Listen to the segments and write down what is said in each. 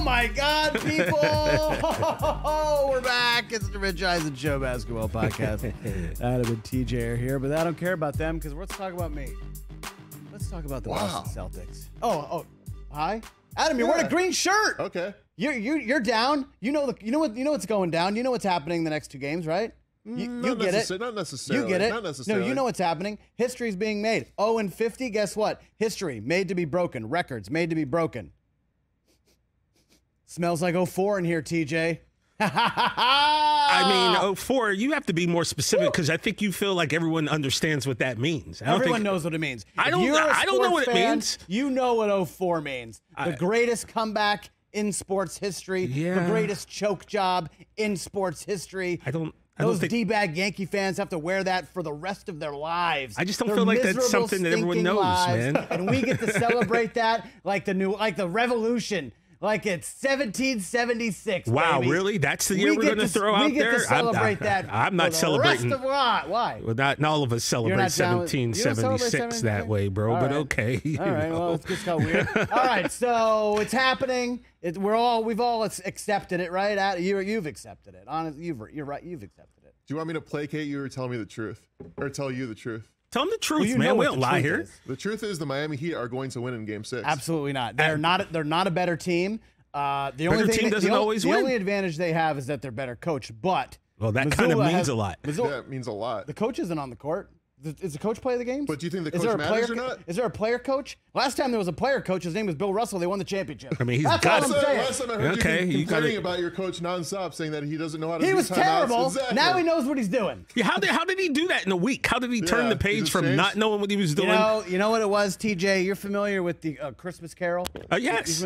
my God, people! We're back. It's the Rich Eisen Show Basketball Podcast. Adam and TJ are here, but I don't care about them because let's talk about me. Let's talk about the Boston Celtics. Oh, hi, Adam. You're wearing a green shirt. Okay. You're down. You know what's going down. You know what's happening in the next two games, right? You get it. Not necessarily. You get it. Not necessarily. No, you know what's happening. History's being made. 0-50. Guess what? History made to be broken. Records made to be broken. Smells like 04 in here, TJ. I mean, 04, you have to be more specific because I think you feel like everyone understands what that means. Everyone knows what it means. I don't know what it means. You know what 04 means. The greatest comeback in sports history. Yeah. The greatest choke job in sports history. Those D-bag Yankee fans have to wear that for the rest of their lives. I just don't feel like that's something that everyone knows, man. And we get to celebrate that like the revolution. Like it's 1776. Wow, baby. really? That's the year we're going to throw out there? We get to celebrate that. I'm not celebrating. The rest of why? Well, not all of us celebrate 1776 that way, bro. But okay. All right. Well, it's just got weird. All right. So it's happening. We've all accepted it, right? You've accepted it. Honestly, you're right. You've accepted it. Do you want me to placate you or tell me the truth, or tell you the truth? Tell them the truth, man. We don't lie here. Is. The truth is the Miami Heat are going to win in Game 6. Absolutely not. They're not a better team. The only team doesn't always win. The only advantage they have is that they're better coached. But that kind of means a lot. Yeah, it means a lot. The coach isn't on the court. Is the coach play the games? But do you think the coach matters or not? Is there a player coach? Last time there was a player coach, his name was Bill Russell. They won the championship. I mean, That's got all I'm saying. Last time I heard you complaining about your coach nonstop, saying that he doesn't know how to do He was timeouts. terrible. Exactly. Now he knows what he's doing. Yeah, how did he do that in a week? How did he turn the page from not knowing what he was doing? You know what it was, TJ? You're familiar with the Christmas Carol? Yes.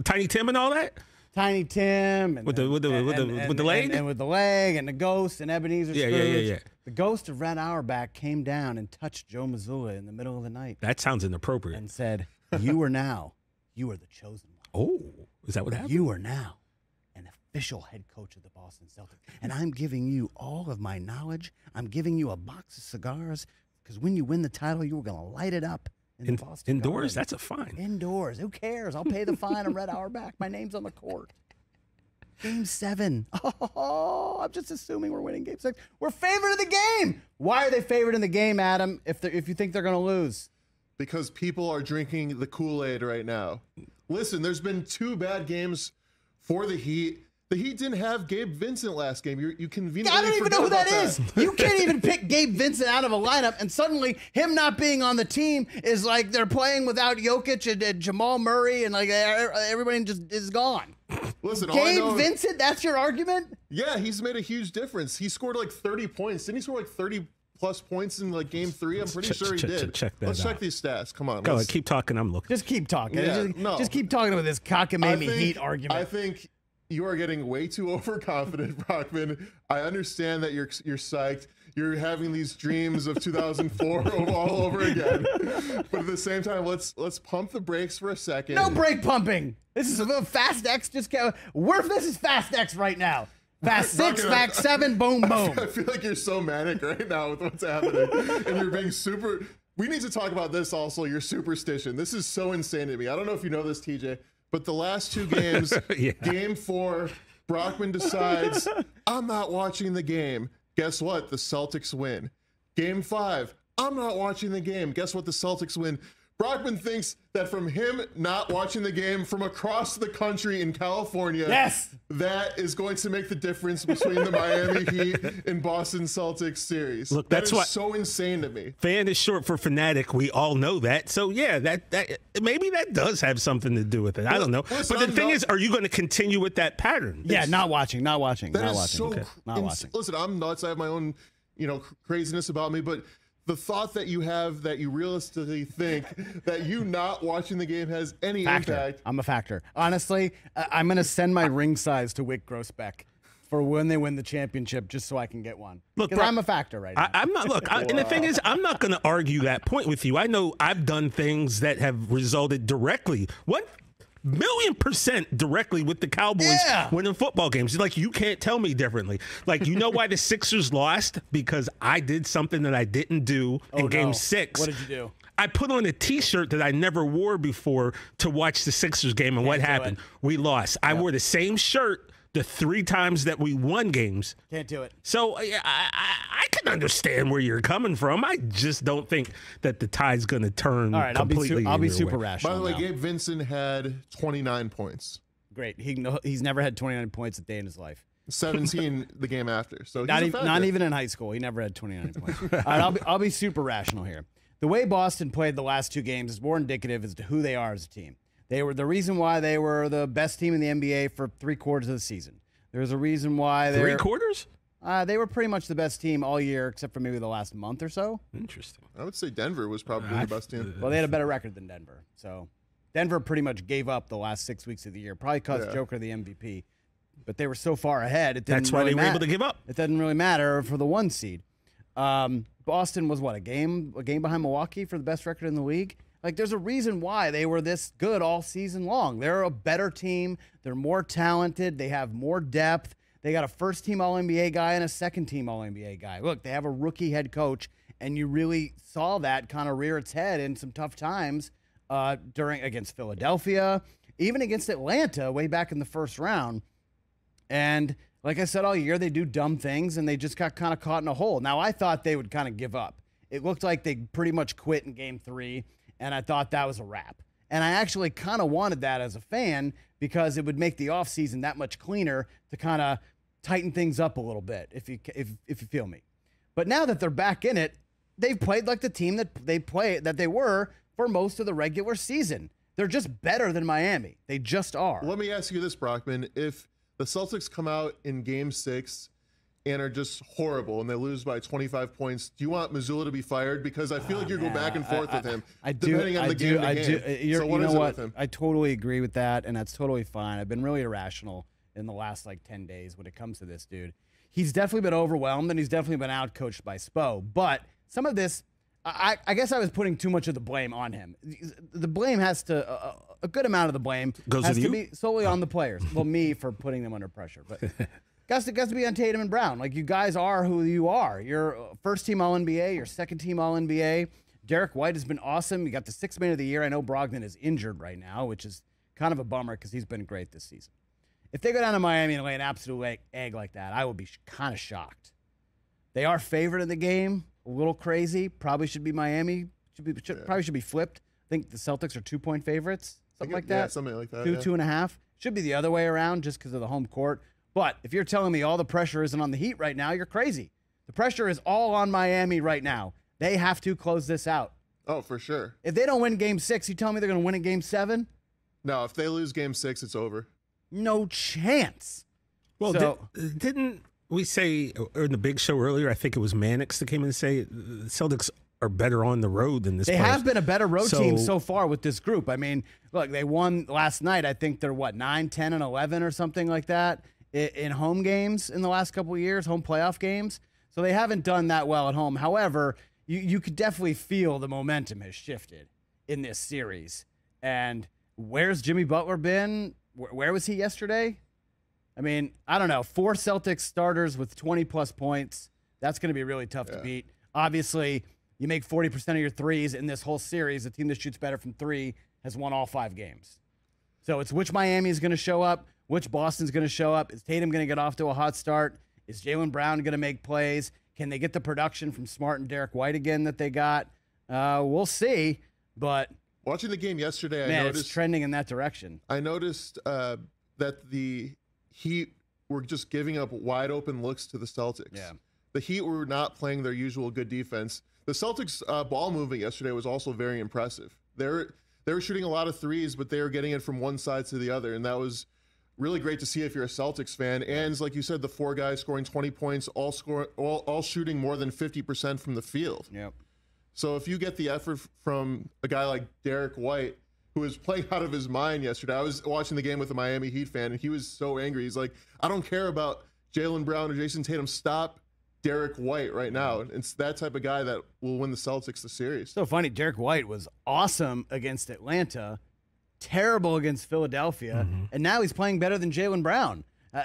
Tiny Tim and all that? Tiny Tim and with the leg and with the leg and the ghost and Ebenezer Scrooge. Yeah. The ghost of Red Auerbach came down and touched Joe Mazzulla in the middle of the night. That sounds inappropriate. And said, "You are the chosen one. Oh, is that what happened? You are now an official head coach of the Boston Celtics, and I'm giving you all of my knowledge. I'm giving you a box of cigars because when you win the title, you were going to light it up." Indoors? Garden. That's a fine. Indoors. Who cares? I'll pay the fine on Red Auerbach. My name's on the court. Game 7. Oh, I'm just assuming we're winning Game 6. We're favored in the game. Why are they favored in the game, Adam, if you think they're going to lose? Because people are drinking the Kool-Aid right now. Listen, there's been 2 bad games for the Heat. The Heat didn't have Gabe Vincent last game. You conveniently I don't even know who that is. That. You can't even pick Gabe Vincent out of a lineup, and suddenly him not being on the team is like they're playing without Jokic and Jamal Murray, and like everybody just is gone. Listen, Gabe Vincent, that's your argument? Yeah, he's made a huge difference. He scored like 30 points. Didn't he score like 30-plus points in like Game 3? I'm pretty sure he did. Let's check these stats. Come on. Go ahead, keep talking. I'm looking. Just keep talking. Yeah, just keep talking about this cockamamie Heat argument. I think you are getting way too overconfident, Brockman. I understand that you're psyched. You're having these dreams of 2004 all over again. But at the same time, let's pump the brakes for a second. No brake pumping. This is a Fast X. This is Fast X right now. Fast 6, Fast 7, boom, boom. I feel like you're so manic right now with what's happening. And you're being super... We need to talk about this also, your superstition. This is so insane to me. I don't know if you know this, TJ, but the last 2 games, Game 4, Brockman decides, I'm not watching the game. Guess what? The Celtics win. Game 5, I'm not watching the game. Guess what? The Celtics win. Brockman thinks that from him not watching the game from across the country in California, that is going to make the difference between the Miami Heat and Boston Celtics series. Look, that's what so insane to me. Fan is short for fanatic. We all know that. So yeah, that maybe that does have something to do with it. I don't know. Listen, but the thing is, are you going to continue with that pattern? Yeah, not watching. Not watching. Listen, I'm nuts. I have my own, craziness about me, but the thought that you have that you realistically think that you not watching the game has any impact. I'm a factor. Honestly, I'm going to send my ring size to Wick Grossbeck for when they win the championship just so I can get one. Look, I'm a factor right now. I'm not. Look, and the thing is, I'm not going to argue that point with you. I know I've done things that have resulted directly. 1,000,000% directly with the Cowboys winning football games. Like, you can't tell me differently. Like, you know why the Sixers lost? Because I did something that I didn't do in Game 6. What did you do? I put on a T-shirt that I never wore before to watch the Sixers game, and what happened? We lost. I wore the same shirt the 3 times that we won games. Can't do it. So I can understand where you're coming from. I just don't think that the tide's going to turn. All right, completely. I'll be super rational. By the way, now. Gabe Vincent had 29 points. Great. He's never had 29 points a day in his life. 17 the game after. So not even in high school. He never had 29 points. All right, I'll be super rational here. The way Boston played the last 2 games is more indicative as to who they are as a team. They were the reason why they were the best team in the NBA for 3/4 of the season. There's a reason why they're 3/4. They were pretty much the best team all year, except for maybe the last month or so. Interesting. I would say Denver was probably the best team. Well, they had a better record than Denver. So Denver pretty much gave up the last 6 weeks of the year, probably cost Joker the MVP. But they were so far ahead, it didn't That's why really they were able to give up. It doesn't really matter for the 1 seed. Boston was, what, a game behind Milwaukee for the best record in the league? Like, there's a reason why they were this good all season long. They're a better team. They're more talented. They have more depth. They got a first-team All-NBA guy and a second-team All-NBA guy. Look, they have a rookie head coach, and you really saw that kind of rear its head in some tough times against Philadelphia, even against Atlanta way back in the first round. And like I said all year, they do dumb things, and they just got kind of caught in a hole. Now, I thought they would kind of give up. It looked like they pretty much quit in Game 3, and I thought that was a wrap. And I actually kind of wanted that as a fan because it would make the offseason that much cleaner to kind of tighten things up a little bit, if you feel me. But now that they're back in it, they've played like the team that they were for most of the regular season. They're just better than Miami. They just are. Let me ask you this, Brockman. If the Celtics come out in Game 6 and are just horrible and they lose by 25 points, do you want Mazzulla to be fired? Because I feel like you go back and forth with him, depending on the game to game. So what is it with him? I totally agree with that, and that's totally fine. I've been really irrational in the last 10 days when it comes to this dude. He's definitely been overwhelmed, and he's definitely been outcoached by Spo. But some of this, I guess I was putting too much of the blame on him. The blame has to, a good amount of the blame has to be solely on the players. Well, me for putting them under pressure, but got to be on Tatum and Brown. Like, you guys are who you are. You're first-team All-NBA, you're second-team All-NBA. Derek White has been awesome. You got the 6th man of the year. I know Brogdon is injured right now, which is kind of a bummer because he's been great this season. If they go down to Miami and lay an absolute egg like that, I would be kind of shocked. They are favored in the game. A little crazy. Probably should be Miami. Probably should be flipped. I think the Celtics are 2-point favorites, something like that. Yeah, something like that. 2.5. Should be the other way around just because of the home court. But if you're telling me all the pressure isn't on the Heat right now, you're crazy. The pressure is all on Miami right now. They have to close this out. Oh, for sure. If they don't win Game 6, you tell me they're going to win in Game 7? No, if they lose Game 6, it's over. No chance. Well, didn't we say in the big show earlier, I think it was Mannix that came in and say the Celtics are better on the road than this. They have been a better road team so far with this group. I mean, look, they won last night. I think they're, 9, 10, and 11 or something like that in home games in the last couple of years, home playoff games. So they haven't done that well at home. However, you could definitely feel the momentum has shifted in this series. And where's Jimmy Butler been? Where was he yesterday? I mean, I don't know. 4 Celtics starters with 20-plus points. That's going to be really tough to beat. Obviously, you make 40% of your threes in this whole series. A team that shoots better from 3 has won all 5 games. So it's which Miami is going to show up, which Boston's going to show up. Is Tatum going to get off to a hot start? Is Jaylen Brown going to make plays? Can they get the production from Smart and Derek White again that they got? We'll see, but watching the game yesterday, I noticed it's trending in that direction. I noticed that the Heat were just giving up wide open looks to the Celtics. Yeah. The Heat were not playing their usual good defense. The Celtics ball movement yesterday was also very impressive. They were shooting a lot of threes, but they were getting it from one side to the other, and that was really great to see if you're a Celtics fan. And like you said, the 4 guys scoring 20 points, all shooting more than 50% from the field. Yep. So if you get the effort from a guy like Derek White, who was playing out of his mind yesterday. I was watching the game with a Miami Heat fan, and he was so angry. He's like, I don't care about Jaylen Brown or Jason Tatum. Stop Derek White right now. It's that type of guy that will win the Celtics the series. So funny, Derek White was awesome against Atlanta, terrible against Philadelphia, and now he's playing better than Jaylen Brown.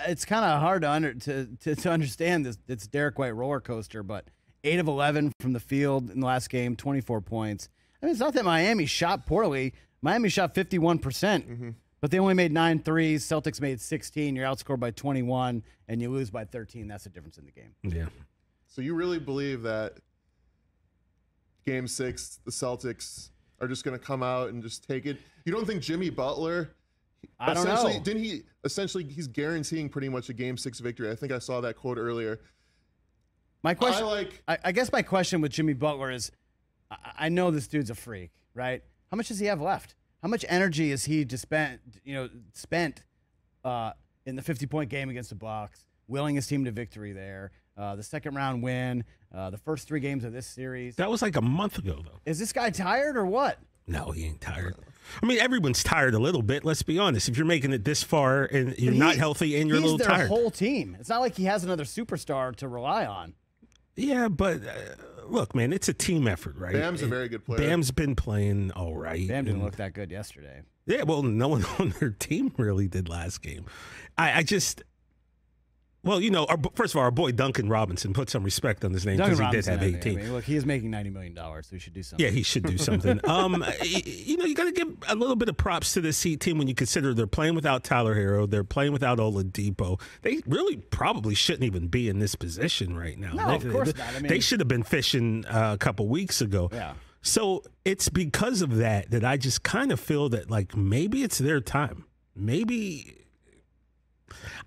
It's kind of hard to understand this Derek White roller coaster, but 8 of 11 from the field in the last game, 24 points. I mean, it's not that Miami shot poorly. Miami shot 51%, but they only made 9 threes. Celtics made 16. You're outscored by 21, and you lose by 13. That's the difference in the game. Yeah. So you really believe that Game 6, the Celtics are just going to come out and just take it? You don't think Jimmy Butler? I don't know. Didn't he essentially? He's guaranteeing pretty much a Game 6 victory. I think I saw that quote earlier. My question, I guess my question with Jimmy Butler is, I know this dude's a freak, right? How much does he have left? How much energy is he spent in the 50-point game against the Bucks, willing his team to victory there, the second round win, the first 3 games of this series? That was like a month ago, though. Is this guy tired or what? No, he ain't tired. I mean, everyone's tired a little bit. Let's be honest. If you're making it this far and you're not healthy and you're a little tired. He's their whole team. It's not like he has another superstar to rely on. Yeah, but look, man, it's a team effort, right? Bam's a very good player. Bam's been playing all right. Bam didn't look that good yesterday. Yeah, well, no one on their team really did last game. I just... Well, first of all, our boy Duncan Robinson, put some respect on his name because he did have 18. I mean, look, he is making $90 million, so he should do something. Yeah, he should do something. You got to give a little bit of props to this Heat team when you consider they're playing without Tyler Hero, they're playing without Oladipo. They really probably shouldn't even be in this position right now. No, of course not. I mean, they should have been fishing a couple weeks ago. Yeah. So it's because of that I just kind of feel that, like, maybe it's their time. Maybe...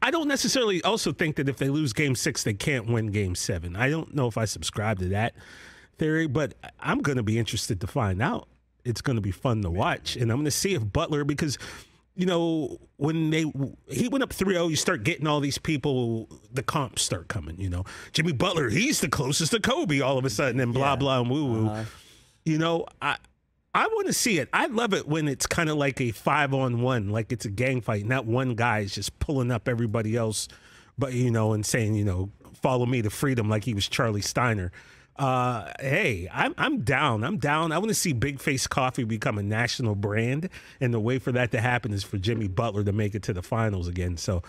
I don't necessarily also think that if they lose Game 6, they can't win Game 7. I don't know if I subscribe to that theory, but I'm going to be interested to find out. It's going to be fun to watch, and I'm going to see if Butler, because, when he went up 3-0, you start getting all these people, the comps start coming, Jimmy Butler, he's the closest to Kobe all of a sudden, and blah, blah, and woo-woo. I want to see it. I love it when it's kind of like a 5-on-1, like it's a gang fight, and that one guy is just pulling up everybody else, but and saying, follow me to freedom, like he was Charlie Steiner. Hey, I'm down. I want to see Big Face Coffee become a national brand, and the way for that to happen is for Jimmy Butler to make it to the finals again. So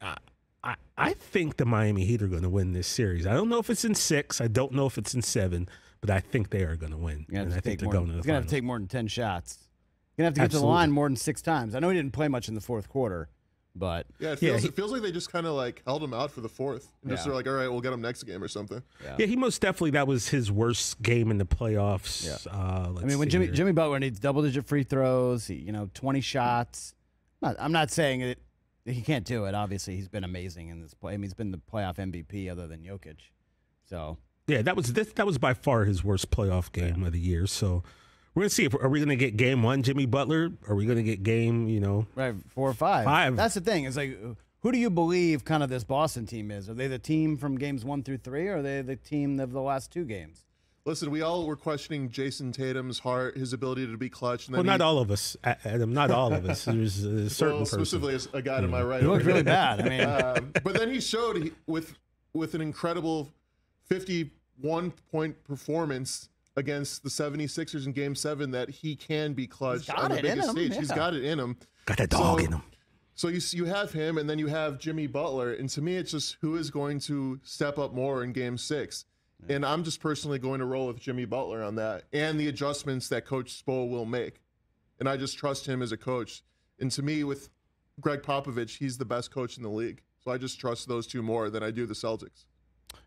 I think the Miami Heat are going to win this series. I don't know if it's in 6. I don't know if it's in 7. But I think they are going to win. And I think they're going to the finals. He's going to have to take more than 10 shots. He's going to have to get to the line more than 6 times. I know he didn't play much in the fourth quarter, but... Yeah, it feels like they just kind of like held him out for the fourth. And just they're like, all right, we'll get him next game or something. Yeah, he most definitely, that was his worst game in the playoffs. Yeah. When Jimmy Butler needs double-digit free throws, 20 shots. I'm not saying it. He can't do it. Obviously, he's been amazing in this play. I mean, he's been the playoff MVP other than Jokic. So... Yeah, that was by far his worst playoff game of the year. So we're gonna see are we gonna get Game 1 Jimmy Butler? Are we gonna get game 4 or 5? 5. That's the thing. It's like, who do you believe kind of this Boston team is? Are they the team from games 1 through 3, or are they the team of the last 2 games? Listen, we all were questioning Jason Tatum's heart, his ability to be clutch. And then not all of us, Adam. Not all of us. There's a certain person. Specifically a guy to my right. He looked really bad. I mean, but then he showed with an incredible 51-point performance against the 76ers in Game 7 that he can be clutch on the biggest stage. He's got it in him. Got that dog in him. So you have him, and then you have Jimmy Butler. And to me, it's just who is going to step up more in Game 6. And I'm just personally going to roll with Jimmy Butler on that and the adjustments that Coach Spo will make. And I just trust him as a coach. And to me, with Greg Popovich, he's the best coach in the league. So I just trust those two more than I do the Celtics.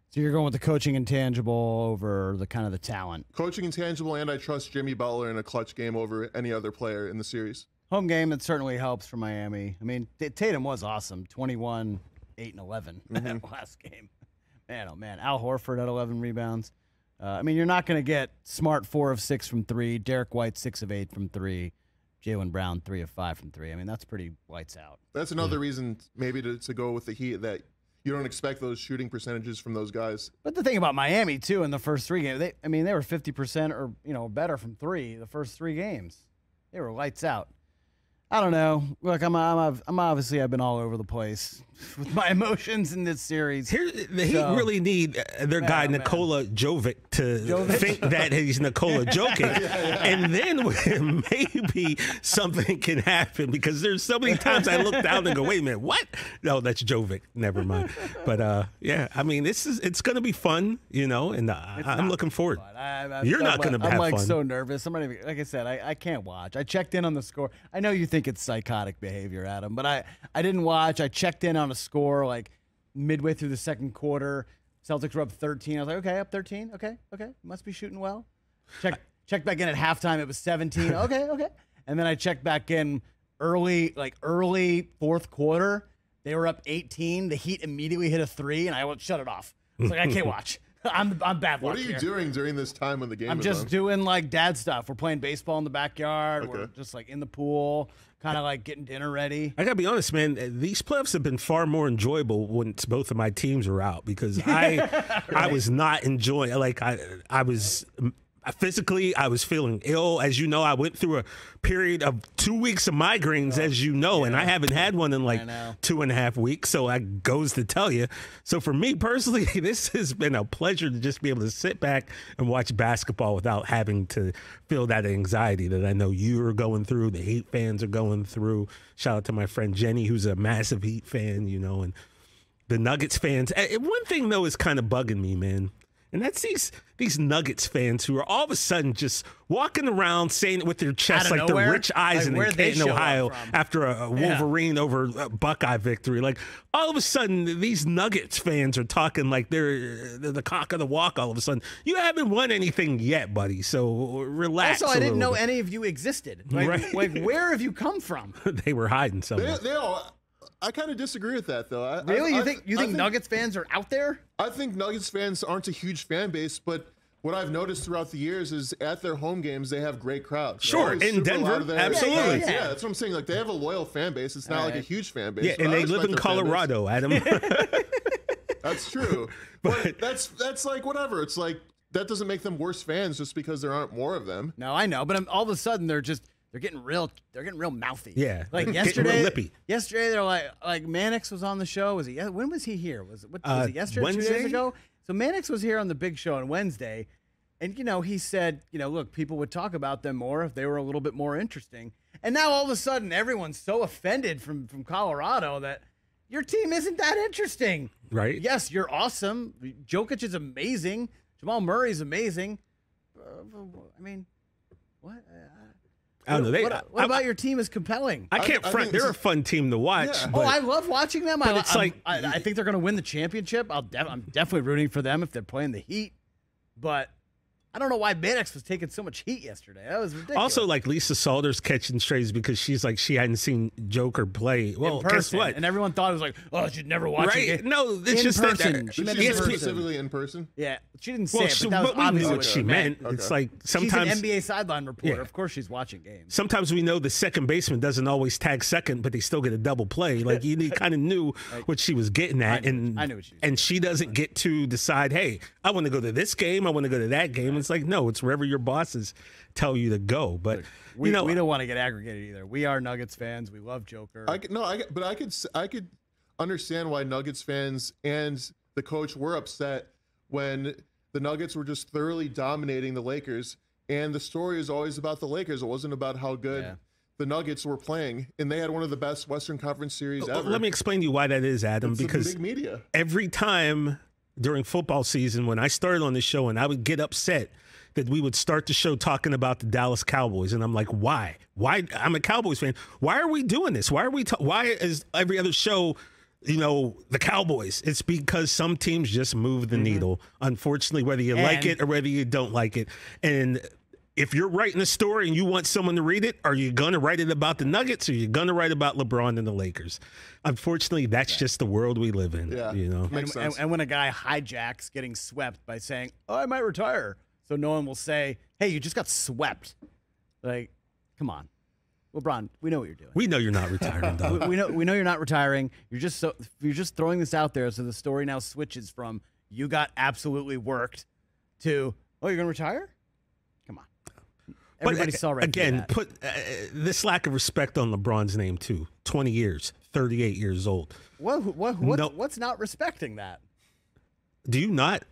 So you're going with the coaching intangible over the kind of the talent. Coaching intangible, and I trust Jimmy Butler in a clutch game over any other player in the series. Home game, it certainly helps for Miami. I mean, Tatum was awesome. 21, 8, and 11 that last game. Man, oh man. Al Horford had 11 rebounds. I mean, you're not going to get Smart 4 of 6 from 3, Derek White 6 of 8 from 3, Jaylen Brown 3 of 5 from 3. I mean, that's pretty lights out. That's another reason maybe to go with the Heat, that you don't expect those shooting percentages from those guys. But the thing about Miami, too, in the first 3 games, they were 50% or better from 3 the first 3 games. They were lights out. I don't know. Look, I'm obviously I've been all over the place with my emotions in this series. The Heat really need their guy Nikola Jovic to think that he's Nikola Jokic, and then maybe something can happen, because there's so many times I look down and go, wait a minute, what? No, that's Jovic. Never mind. But yeah, I mean, it's going to be fun, and I'm looking forward. You're not going to have fun. I'm so nervous. I'm not even, like I said, I can't watch. I checked in on the score. I know you think it's psychotic behavior, Adam, but I didn't watch. I checked in on a score like midway through the second quarter. Celtics were up 13. I was like, okay, up 13. Okay. Must be shooting well. Checked back in at halftime. It was 17. Okay. And then I checked back in early fourth quarter. They were up 18. The Heat immediately hit a 3, and I shut it off. I was like, I can't watch. I'm bad luck. What are you doing during this time when the game? I'm just doing like dad stuff. We're playing baseball in the backyard. Okay. We're just like in the pool, kind of like getting dinner ready. I gotta be honest, man. These playoffs have been far more enjoyable when both of my teams are out, because I was not enjoying. Like I was. Physically, I was feeling ill. As you know, I went through a period of 2 weeks of migraines, and I haven't had one in like 2.5 weeks. So that goes to tell you. So for me personally, this has been a pleasure to just be able to sit back and watch basketball without having to feel that anxiety that I know you are going through, the Heat fans are going through. Shout out to my friend Jenny, who's a massive Heat fan, and the Nuggets fans. One thing, though, is kind of bugging me, man. And that's these Nuggets fans who are all of a sudden just walking around saying it with their chest like the Rich Eisen in Canton, Ohio, after a Wolverine over a Buckeye victory. Like, all of a sudden, these Nuggets fans are talking like they're the cock of the walk all of a sudden. You haven't won anything yet, buddy, so relax. Also, I didn't know any of you existed. Like, where have you come from? They were hiding somewhere. I kind of disagree with that, though. Really? You think Nuggets fans are out there? I think Nuggets fans aren't a huge fan base, but what I've noticed throughout the years is at their home games, they have great crowds. Sure, in Denver, absolutely. Yeah, that's what I'm saying. Like, they have a loyal fan base. It's not like a huge fan base. Yeah, and they live in Colorado, Adam. That's true. But that's like, whatever. It's like, that doesn't make them worse fans just because there aren't more of them. No, I know. But all of a sudden, they're getting real mouthy. Yeah. Like real lippy. Yesterday they're like Mannix was on the show. When was he here? Was it yesterday? Wednesday? 2 days ago? So Mannix was here on the big show on Wednesday, and he said, look, people would talk about them more if they were a little bit more interesting. And now all of a sudden everyone's so offended from Colorado that your team isn't that interesting. Right. Yes, you're awesome. Jokic is amazing. Jamal Murray's amazing. I mean, what? I don't know. What about your team is compelling? I can't front. They're a fun team to watch. Yeah. I love watching them. I think they're going to win the championship. I'm definitely rooting for them if they're playing the Heat. But I don't know why Mannix was taking so much heat yesterday. That was ridiculous. Also, like Lisa Salters catching strays because she's like she hadn't seen Joker play. Well, guess what? And everyone thought it was like, oh, she'd never watch it. No, it's in just person. She meant specifically in person. Yeah, she didn't say it, but that was we obviously knew what she meant. Okay. It's like sometimes she's an NBA sideline reporter. Yeah. Of course, she's watching games. Sometimes we know the second baseman doesn't always tag second, but they still get a double play. Like you kind of knew what she was getting at, I knew what she was and she doesn't get to decide. Hey, I want to go to this game. I want to go to that game. It's like no, it's wherever your bosses tell you to go. But we don't want to get aggregated either. We are Nuggets fans. We love Joker. I could understand why Nuggets fans and the coach were upset when the Nuggets were just thoroughly dominating the Lakers. And the story is always about the Lakers. It wasn't about how good the Nuggets were playing. And they had one of the best Western Conference series ever. Let me explain to you why that is, Adam. It's because big media. Every time during football season, when I started on the show and I would get upset that we would start the show talking about the Dallas Cowboys. And I'm like, why? Why? I'm a Cowboys fan. Why are we doing this? Why are we? Why is every other show, the Cowboys? It's because some teams just move the needle, unfortunately, whether you like it or whether you don't like it. And if you're writing a story and you want someone to read it, are you going to write it about the Nuggets or are you going to write about LeBron and the Lakers? Unfortunately, that's just the world we live in. Yeah. Makes sense. And when a guy hijacks getting swept by saying, oh, I might retire. So no one will say, hey, you just got swept. Like, come on. LeBron, we know what you're doing. We know you're not retiring, though. we know you're not retiring. You're just throwing this out there so the story now switches from you got absolutely worked to, oh, you're going to retire? Come on. Everybody saw right again, that. put this lack of respect on LeBron's name too. 20 years, 38 years old. What's not respecting that? Do you not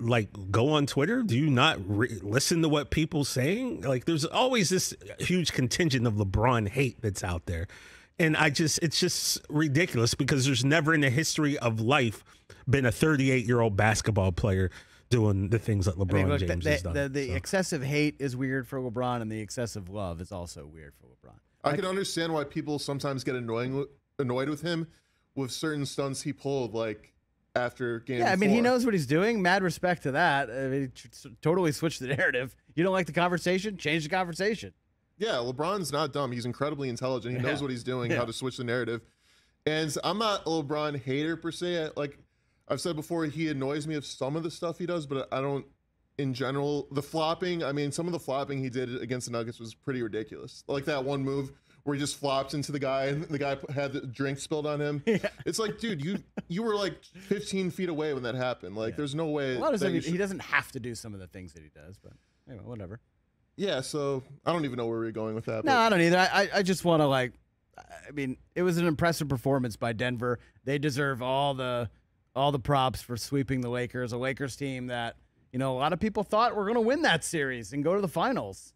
go on Twitter? Do you not listen to what people saying? Like, there's always this huge contingent of LeBron hate that's out there. And it's just ridiculous because there's never in the history of life been a 38-year-old basketball player doing the things that LeBron James has done. The excessive hate is weird for LeBron, and the excessive love is also weird for LeBron. I can understand why people sometimes get annoyed with him with certain stunts he pulled, like after game. Yeah, I mean, 4. he knows what he's doing. Mad respect to that. I mean, totally switched the narrative. You don't like the conversation? Change the conversation. Yeah, LeBron's not dumb. He's incredibly intelligent. He knows what he's doing, how to switch the narrative. And I'm not a LeBron hater per se. Like I've said before, he annoys me of some of the stuff he does, but I don't, in general, the flopping. I mean, some of the flopping he did against the Nuggets was pretty ridiculous. Like that one move where he just flopped into the guy and the guy had the drink spilled on him. Yeah. It's like, dude, you were like 15 feet away when that happened. Like, there's no way. He doesn't have to do some of the things that he does, but anyway, whatever. Yeah, so I don't even know where we're going with that. No, I don't either. I just want to I mean, it was an impressive performance by Denver. They deserve all the props for sweeping the Lakers, a Lakers team that, a lot of people thought were going to win that series and go to the finals.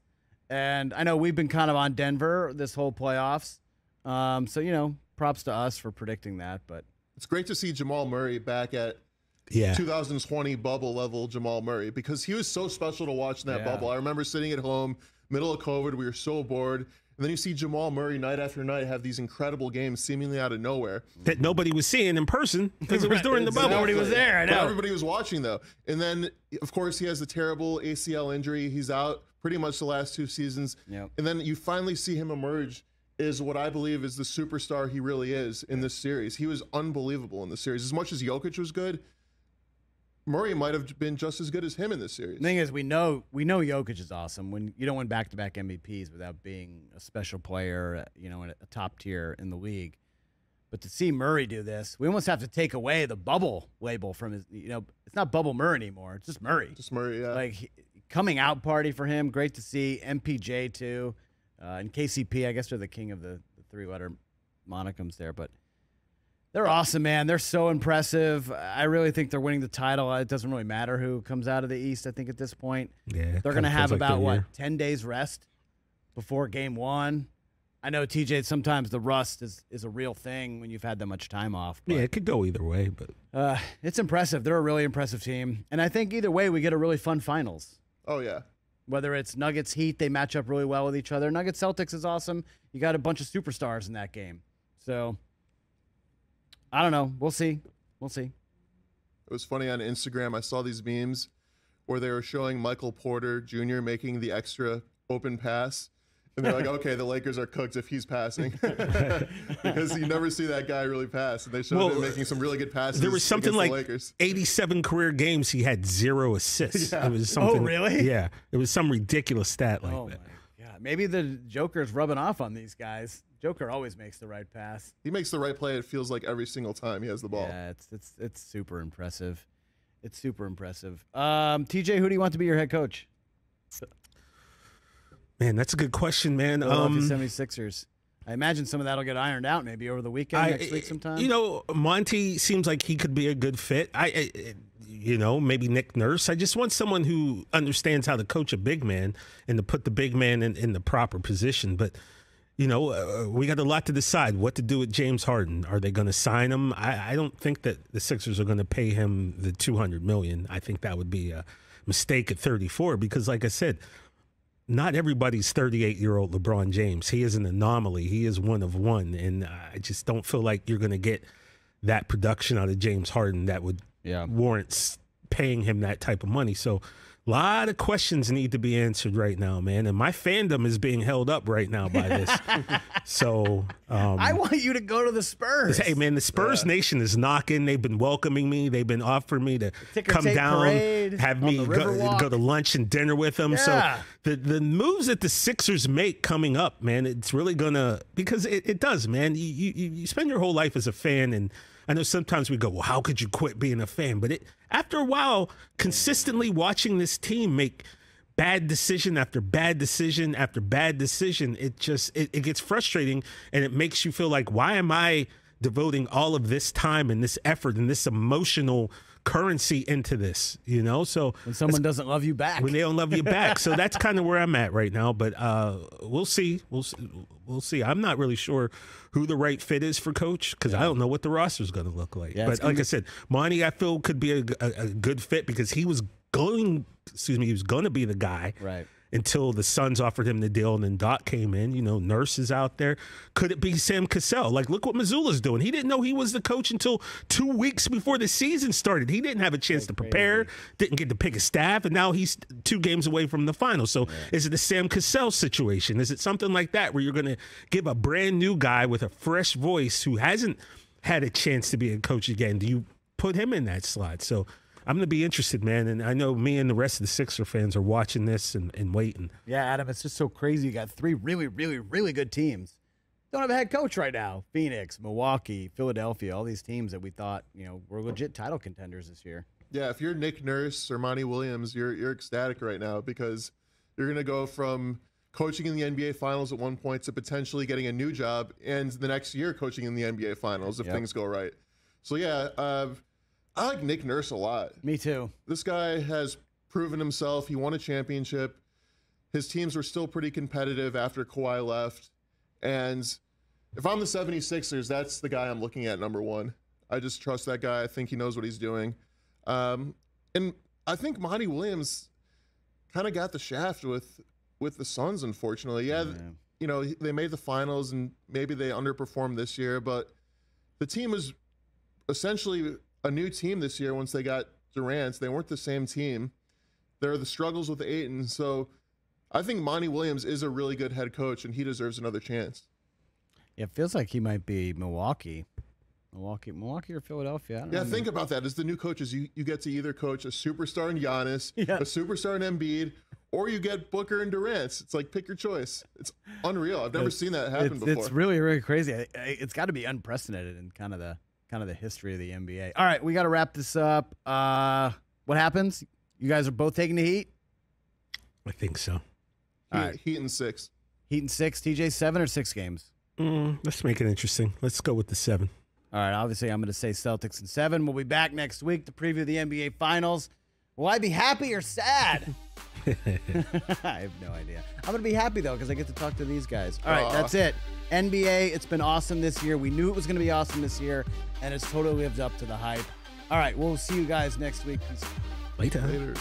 And I know we've been kind of on Denver this whole playoffs. So, props to us for predicting that. But it's great to see Jamal Murray back at 2020 bubble level Jamal Murray, because he was so special to watch in that bubble. I remember sitting at home, middle of COVID, we were so bored. And then you see Jamal Murray night after night have these incredible games seemingly out of nowhere. That nobody was seeing in person because it was during the bubble. Nobody was there, I know. But everybody was watching, though. And then, of course, he has the terrible ACL injury. He's out pretty much the last 2 seasons. Yep. And then you finally see him emerge as what I believe is the superstar he really is in this series. He was unbelievable in the series. As much as Jokic was good, Murray might have been just as good as him in this series. The thing is, we know Jokic is awesome. When you don't win back-to-back MVPs without being a special player, in a top tier in the league. But to see Murray do this, we almost have to take away the bubble label from his. It's not Bubble Murray anymore. It's just Murray. Just Murray, yeah. Coming out party for him. Great to see. MPJ too, and KCP. I guess they're the king of the 3-letter monikers there, but. They're awesome, man. They're so impressive. I really think they're winning the title. It doesn't really matter who comes out of the East, I think, at this point. Yeah, they're going to have about, 10 days rest before game 1. I know, TJ, sometimes the rust is a real thing when you've had that much time off. But, it could go either way. But it's impressive. They're a really impressive team. And I think either way, we get a really fun finals. Oh, yeah. Whether it's Nuggets Heat, they match up really well with each other. Nuggets Celtics is awesome. You got a bunch of superstars in that game. So I don't know. We'll see. It was funny on Instagram. I saw these memes where they were showing Michael Porter Jr. making the extra open pass. And they're like, okay, the Lakers are cooked if he's passing. Because you never see that guy really pass. And they showed him making some really good passes. There was something like the Lakers. 87 career games he had 0 assists. Yeah. It was something, oh, really? Yeah. It was some ridiculous stat like that. Oh, my God. Maybe the Joker's rubbing off on these guys. Joker always makes the right pass. He makes the right play, it feels like, every single time he has the ball. Yeah, it's super impressive. It's super impressive. TJ, who do you want to be your head coach? Man, that's a good question, man. Philadelphia 76ers. I imagine some of that will get ironed out maybe over the weekend, next week sometime. Monty seems like he could be a good fit. Maybe Nick Nurse. I just want someone who understands how to coach a big man and to put the big man in the proper position. But, we got a lot to decide what to do with James Harden. Are they going to sign him? I don't think that the Sixers are going to pay him the $200 million. I think that would be a mistake at 34 because, like I said, not everybody's 38-year-old LeBron James. He is an anomaly. He is one of one. And I just don't feel like you're going to get that production out of James Harden that would warrant paying him that type of money. So a lot of questions need to be answered right now, man. And my fandom is being held up right now by this. So I want you to go to the Spurs. Hey, man, the Spurs Nation is knocking. They've been welcoming me. They've been offering me to come down, have me go to lunch and dinner with them. Yeah. So the moves that the Sixers make coming up, man, it's really going to – because it does, man. You spend your whole life as a fan, and I know sometimes we go, well, how could you quit being a fan? But after a while, consistently watching this team make bad decision after bad decision after bad decision. It gets frustrating, and it makes you feel like, why am I devoting all of this time and this effort and this emotional currency into this, you know? So when someone doesn't love you back, when they don't love you back. So that's kind of where I'm at right now, but we'll see. We'll see. I'm not really sure who the right fit is for coach, because I don't know what the roster is going to look like. Yeah, but like I said, Monty, I feel, could be a good fit, because he was going to be the guy, right, until the Suns offered him the deal, and then Doc came in. You know, Nurse is out there. Could it be Sam Cassell? Like, look what Missoula's doing. He didn't know he was the coach until 2 weeks before the season started. He didn't have a chance to prepare, didn't get to pick a staff, and now he's 2 games away from the final. So is it a Sam Cassell situation? Is it something like that, where you're going to give a brand new guy with a fresh voice who hasn't had a chance to be a coach again? Do you put him in that slot? So I'm going to be interested, man. And I know me and the rest of the Sixer fans are watching this and waiting. Yeah, Adam, it's just so crazy. You got 3 really, really, really good teams. Don't have a head coach right now. Phoenix, Milwaukee, Philadelphia, all these teams that we thought, you know, were legit title contenders this year. Yeah, if you're Nick Nurse or Monty Williams, you're ecstatic right now, because you're going to go from coaching in the NBA Finals at one point to potentially getting a new job, and the next year coaching in the NBA Finals if things go right. So, yeah, I like Nick Nurse a lot. Me too. This guy has proven himself. He won a championship. His teams were still pretty competitive after Kawhi left. And if I'm the 76ers, that's the guy I'm looking at number 1. I just trust that guy. I think he knows what he's doing. And I think Monty Williams kind of got the shaft with the Suns, unfortunately. Yeah, you know, they made the finals, and maybe they underperformed this year, but the team was essentially a new team this year once they got Durant. They weren't the same team. There are the struggles with Ayton. So I think Monty Williams is a really good head coach, and he deserves another chance. Yeah, it feels like he might be Milwaukee or Philadelphia. I don't know. Think about that. As the new coaches, you get to either coach a superstar in Giannis, a superstar in Embiid, or you get Booker and Durant. It's like, pick your choice. It's unreal. I've never seen that happen before. It's really, really crazy. It's got to be unprecedented in kind of the history of the NBA. All right, we got to wrap this up. What happens? You guys are both taking the Heat? I think so. All right. Heat in 6. Heat in 6. TJ, 7 or 6 games? Let's make it interesting. Let's go with the 7. All right, obviously I'm going to say Celtics in 7. We'll be back next week to preview the NBA Finals. Will I be happy or sad? I have no idea. I'm going to be happy, though, because I get to talk to these guys. All right, that's it. NBA, it's been awesome this year. We knew it was going to be awesome this year, and it's totally lived up to the hype. All right, we'll see you guys next week. Peace. Later.